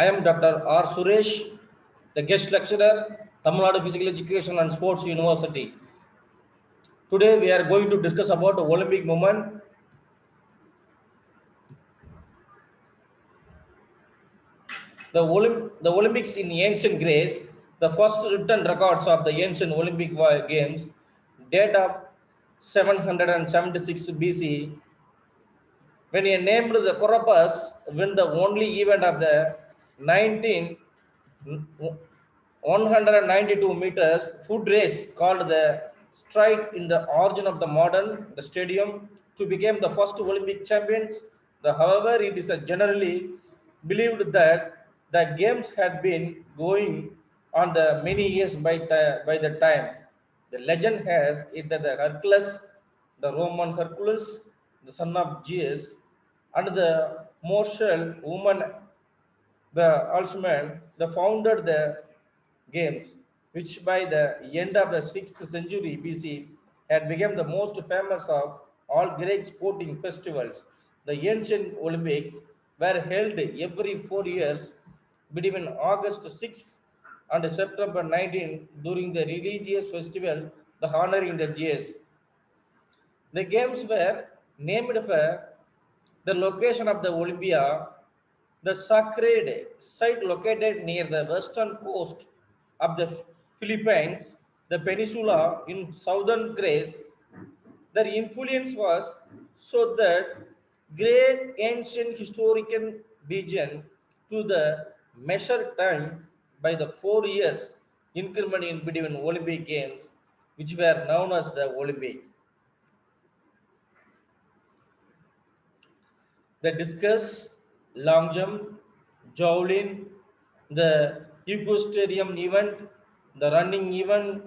I am Dr. R. Suresh, the guest lecturer, Tamil Nadu Physical Education and Sports University. Today we are going to discuss about the Olympic movement. The Olympics in ancient Greece, the first written records of the ancient Olympic Games date of 776 BC, when he named the Corpus win the only event of the 19 192 meters foot race called the stride in the origin of the modern the stadium to become the first Olympic champions. However, it is generally believed that the games had been going on the many years by the time. The legend has it that the Hercules, the Roman Hercules, the son of Zeus, and the martial woman the Alcman, the founded the games, which by the end of the 6th century BC had become the most famous of all Greek sporting festivals. The ancient Olympics were held every 4 years between August 6th and September 19 during the religious festival, the honoring the Zeus. The games were named for the location of the Olympia, the sacred site located near the western coast of the Philippines, the peninsula in southern Greece. Their influence was so that great ancient historical region to the measure time by the 4 years increment in between Olympic Games, which were known as the Olympic. The discus, long jump, javelin, the equestrian event, the running event,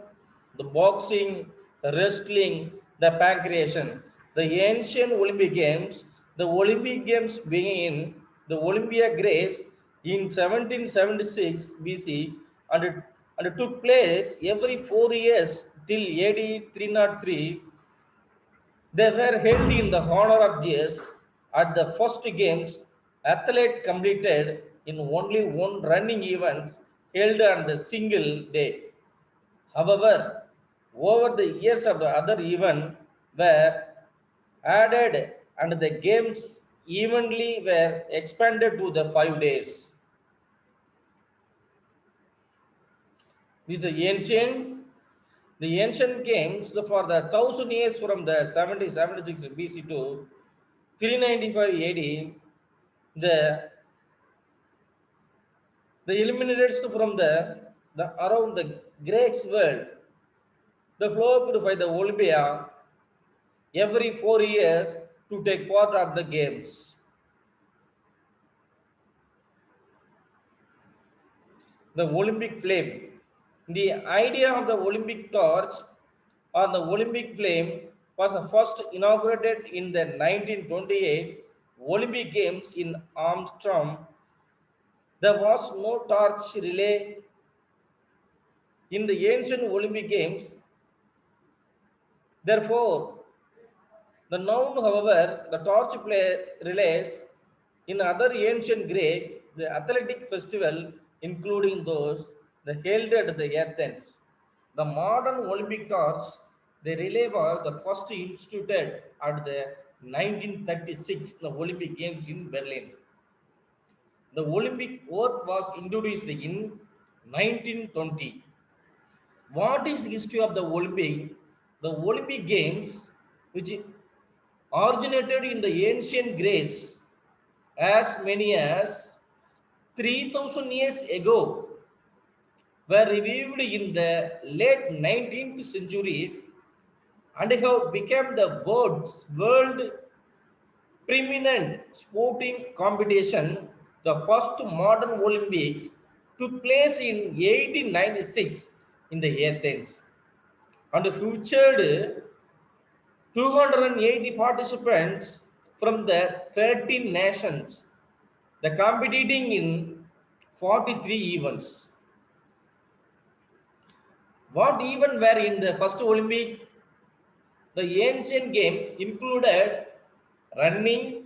the boxing, the wrestling, the pancreation. The ancient Olympic Games, the Olympic Games began the Olympia Greece in 1776 BC and it took place every 4 years till AD 303. They were held in the honor of Zeus. At the first games. Athlete completed in only one running event held on the single day. However, over the years of the other event were added and the games evenly were expanded to the 5 days. This is the ancient games for the 1,000 years from the 7076 BC to 395 AD, the eliminated from the around the Greeks world, the flow by the Olympia every 4 years to take part of the games. The Olympic flame. The idea of the Olympic torch or the Olympic flame was first inaugurated in the 1928 Olympic Games in Amsterdam. There was no torch relay in the ancient Olympic Games. Therefore, the noun, however, the torch relays in other ancient Greek, the athletic festival, including those the held at the Athens. The modern Olympic torch, the relay was the first instituted at the 1936 the Olympic Games in Berlin. The Olympic oath was introduced in 1920. What is the history of the Olympic? The Olympic Games, which originated in the ancient Greece as many as 3000 years ago, were revived in the late 19th century and have become the world preeminent sporting competition. The first modern Olympics took place in 1896 in the Athens and featured 280 participants from the 13 nations, the competing in 43 events. What even were in the first Olympic? The ancient game included running,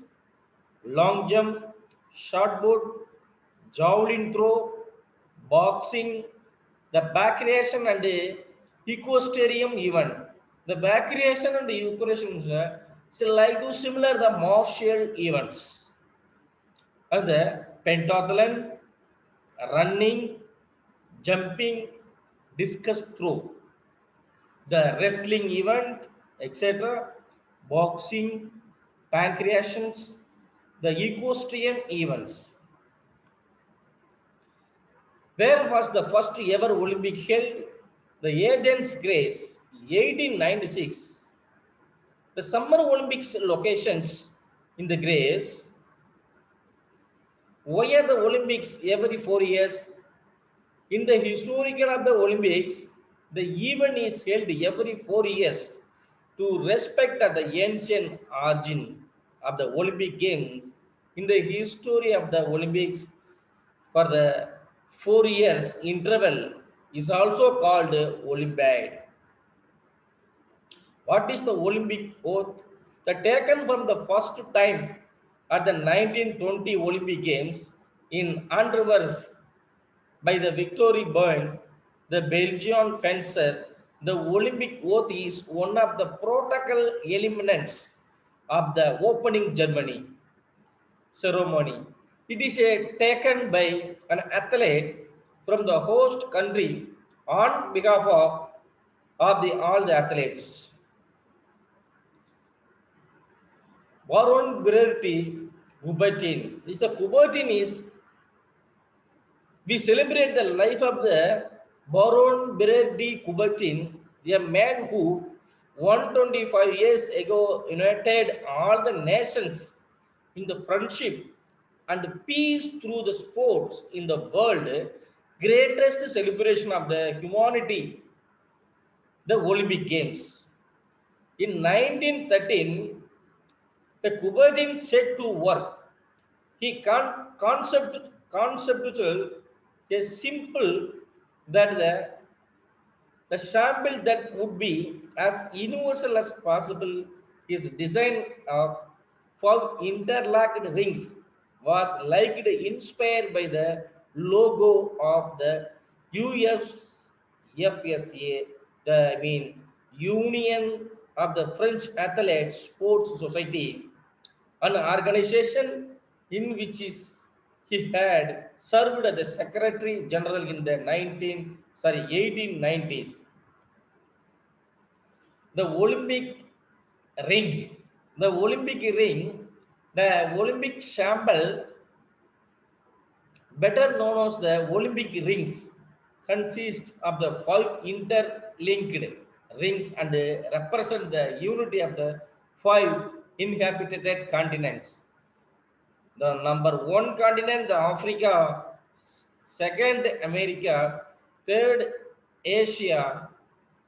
long jump, shot put, javelin throw, boxing, the backwardation and the equestrian event. The backwardation and the equestrian is like to similar the martial events. And the pentathlon, running, jumping, discus throw, the wrestling event, etc., boxing, pancreations, the equestrian events. Where was the first ever Olympic held? The Athens, Greece, 1896. The Summer Olympics locations in the Greece. Why are the Olympics every 4 years? In the historical of the Olympics, the event is held every 4 years to respect the ancient origin of the Olympic Games. In the history of the Olympics, for the 4 years interval is also called Olympiad. What is the Olympic oath? The taken from the first time at the 1920 Olympic Games in Antwerp by the Victory Byrne, the Belgian fencer. The Olympic oath is one of the protocol elements of the opening Germany ceremony. It is taken by an athlete from the host country on behalf of all the athletes. Baron Berti Coubertin. This the Coubertin is we celebrate the life of the Baron Berti Coubertin, a man who 125 years ago united all the nations in the friendship and peace through the sports in the world, greatest celebration of the humanity, the Olympic Games. In 1913, the Coubertin set to work. He conceptual a simple that the sample that would be as universal as possible is design of for interlocked rings was likely inspired by the logo of the UFSA, the Union of the French Athletes Sports Society, an organization in which he had served as the Secretary General in the 1890s. The Olympic ring, the Olympic ring, the Olympic shamble, better known as the Olympic rings, consists of the five interlinked rings and represent the unity of the five inhabited continents. The number one continent, the Africa, second America, third Asia,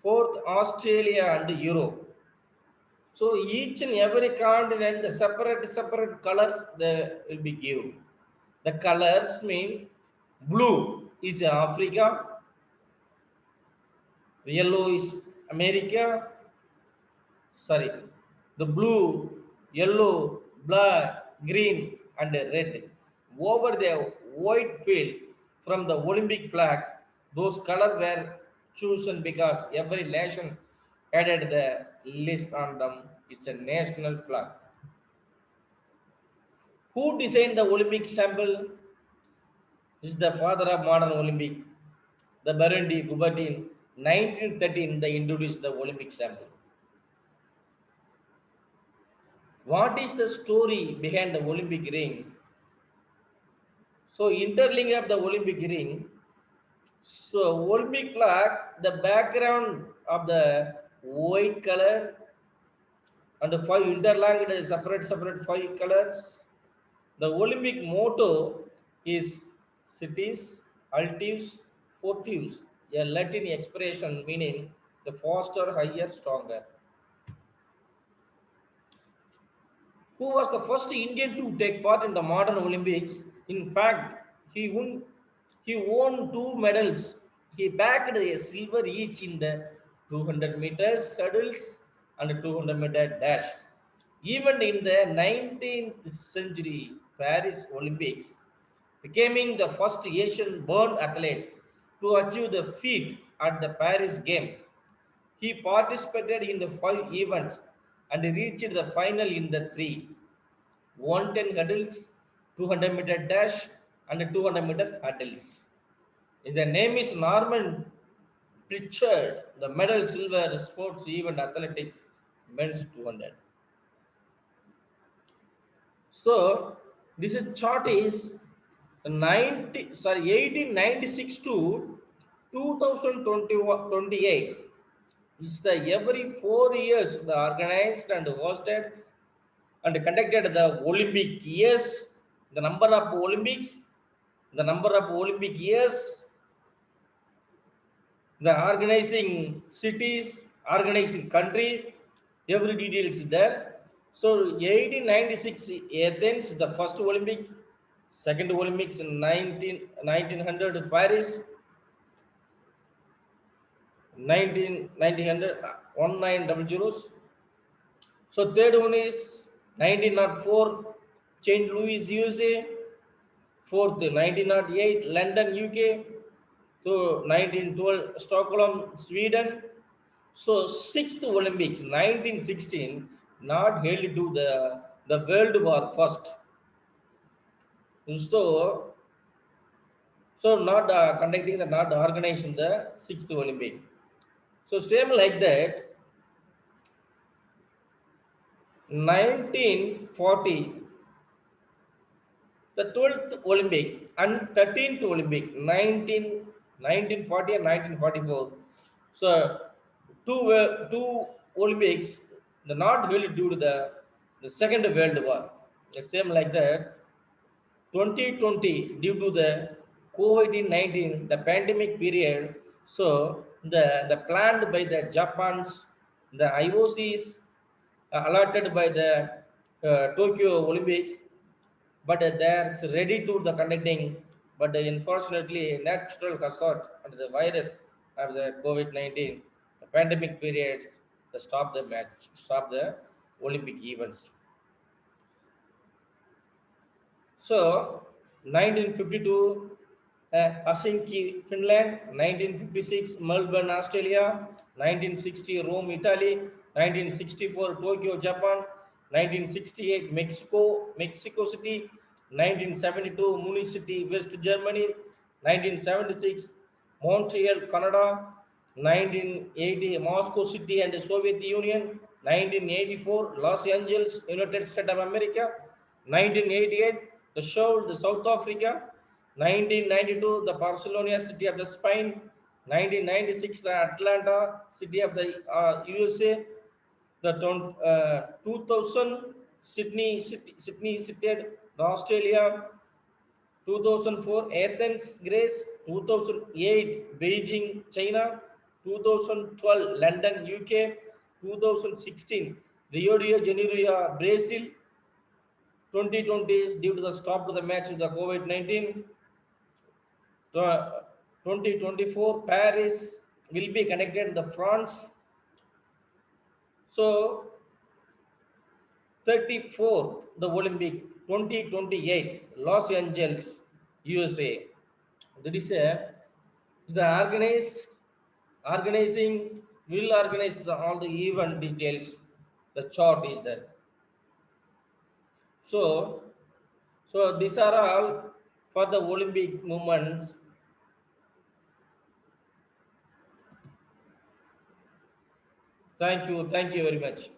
fourth Australia and Europe. So each and every continent, the separate colors they will be given. The colors mean blue is Africa, yellow is America, sorry, the blue, yellow, black, green, and red. Over the white field from the Olympic flag, those colors were chosen because every nation added the list on them. It's a national flag. Who designed the Olympic symbol? This is the father of modern Olympic. The Baron de Coubertin, 1913, they introduced the Olympic symbol. What is the story behind the Olympic ring? So interlink of the Olympic ring. So Olympic flag, the background of the white color and the five interlinked separate five colors. The Olympic motto is cities, altius, fortius, a Latin expression meaning the faster, higher, stronger. Who was the first Indian to take part in the modern Olympics? In fact, he won two medals. He bagged a silver each in the 200 meters hurdles and 200-meter dash. Even in the 19th century Paris Olympics, becoming the first Asian born athlete to achieve the feat at the Paris Games. He participated in the 5 events and reached the final in the three 110 hurdles, 200-meter dash, and 200-meter hurdles. His name is Norman Pritchard, the medal silver sports event athletics men's 200. So this is chart is 1896 to 2028. It's the every 4 years the organized and hosted and conducted the Olympic years, the number of Olympics, the number of Olympic years, the organizing cities, organizing country, every detail is there. So 1896 Athens, the first Olympic, second Olympics in 1900 Paris, 1900 1900. So third one is 1904 St. Louis, USA. Fourth 1908 London, UK. So 1912 Stockholm, Sweden. So sixth Olympics 1916 not held to the World War first. So not conducting the not organizing the sixth Olympic. So same like that 1940 the 12th Olympic and 13th Olympic 1940 and 1944. So two Olympics the not held due to the Second World War. The same like that 2020 due to the COVID-19 the pandemic period. So the planned by the Japan's the IOCs allotted by the Tokyo Olympics, but they're ready to the conducting, but unfortunately natural hazard and the virus of the COVID-19, the pandemic period, they stop the match, stop the Olympic events. So 1952 Helsinki, Finland, 1956 Melbourne, Australia, 1960 Rome, Italy, 1964 Tokyo, Japan, 1968 Mexico City, 1972 Munich City, West Germany, 1976 Montreal, Canada, 1980 Moscow City and the Soviet Union, 1984 Los Angeles, United States of America, 1988 the Seoul, the South Africa, 1992 the Barcelona city of the Spain, 1996 the Atlanta city of the USA, the 2000 Sydney city the Australia, 2004 Athens, Greece, 2008 Beijing, China, 2012 London, UK, 2016 Rio de Janeiro, Brazil, 2020 is due to the stop to the match with the COVID-19. 2024 Paris will be connected in the France. So 34th the Olympic 2028 Los Angeles, USA. That is the organizing will organize all the event details. The chart is there. So these are all for the Olympic movements. Thank you very much.